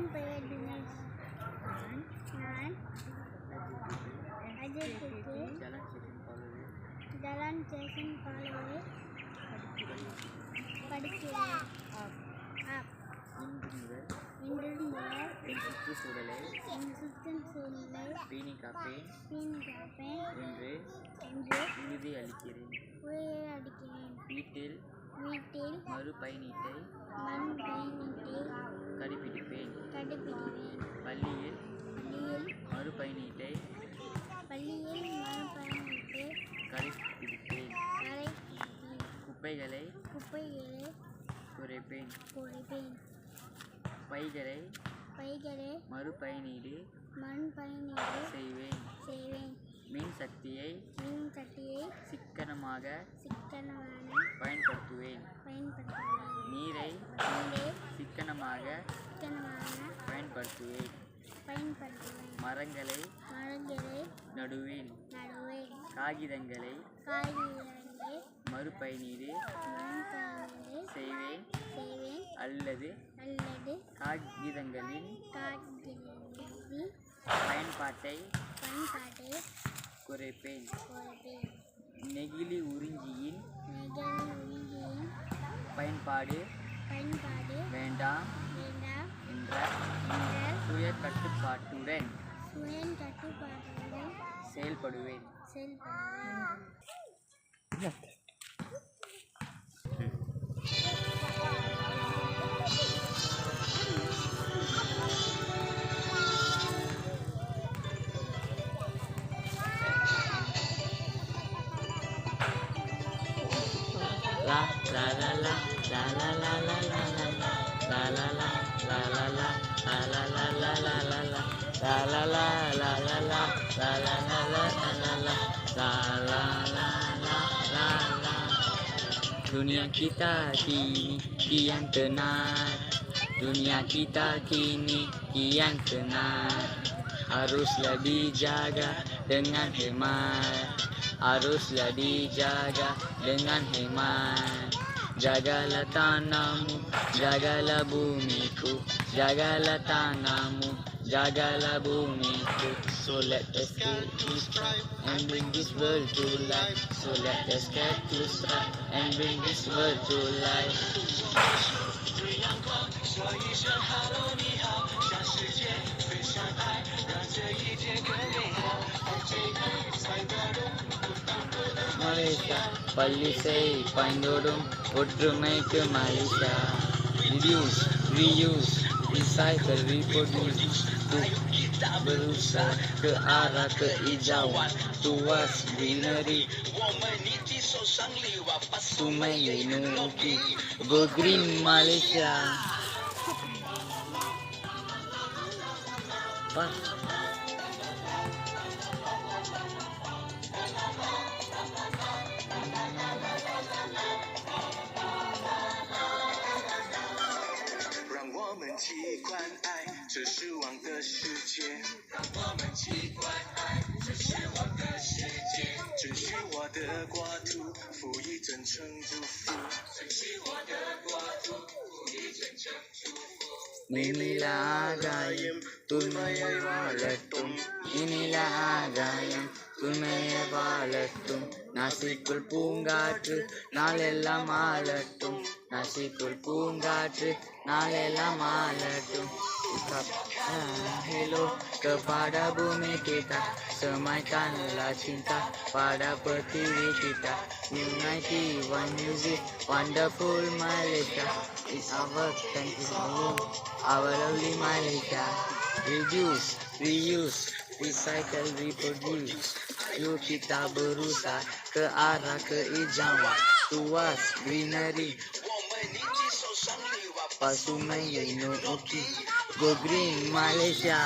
என் பெயர் தினேஷ். நான் அஜித்துக்கு ஜலான் ஸ்டேஷன் காலேஜ் படிக்கிறேன். இன்று முதல் என் சுற்றுச்சூழலை பேணி காப்பேன் என்று உறுதியளிக்கிறேன். வீட்டில் மறுபயணீட்டை கடைபிடிப்பேன். பள்ளியில் மறுபயணீட்டை கடைபிடிப்பேன். குப்பைகளை குறைப்பேன். பைகளை மறுபயனீடு செய்வேன். மின் சக்தியை சிக்கனமாக பயன்படுத்துவேன். நீரை சிக்கனமாக பயன்படுத்துவேன். மரங்களை நடுவேன். காகிதங்களை மறுபயனீடு செய்வேன் அல்லது காகிதங்களின் பயன்பாட்டை குறைப்பேன். நெகிழி உறிஞ்சியின் பயன்பாடு வேண்டாம் என்ற சுய கட்டுப்பாட்டுடன் செயல்படுவேன். Dunia kita kini kian tenang. Dunia kita kini kian tenang. Haruslah dijaga dengan hemat. Haruslah dijaga dengan hemat. Jagalah tanahmu, jagalah bumiku. Jagalah tanahmu, jagalah bumiku. So let us get to strive and bring this world to life. So let us get to strive and bring this world to life. 马来西亚 பள்ளிசை பாய்ந்தோடும் ஒற்றுமைக்கு Malaysia. Reduce, reuse, recycle, reproduce. Berusaha ke arah kehijauan, luas greenery. Sungai Nuki, Go Green Malaysia. Inilah agayam tunmaya valatum. Inilah agayam tunmaya valatum. Nasikul பூங்காற்று நாளெல்லாம் ஆளட்டும். Nasikul பூங்காற்று நாளெல்லாம் ஆளட்டும். Hello kepada bumi kita, semaikanlah cinta pada pertiwi kita. Unity, one music, wonderful Malaysia. It's our country home, our lovely Malaysia. Reduce, reuse, recycle, reproduce. Yuk kita berusaha ke arah kehijauan, luas greenery. Sungai Nuki, Go Green Malaysia.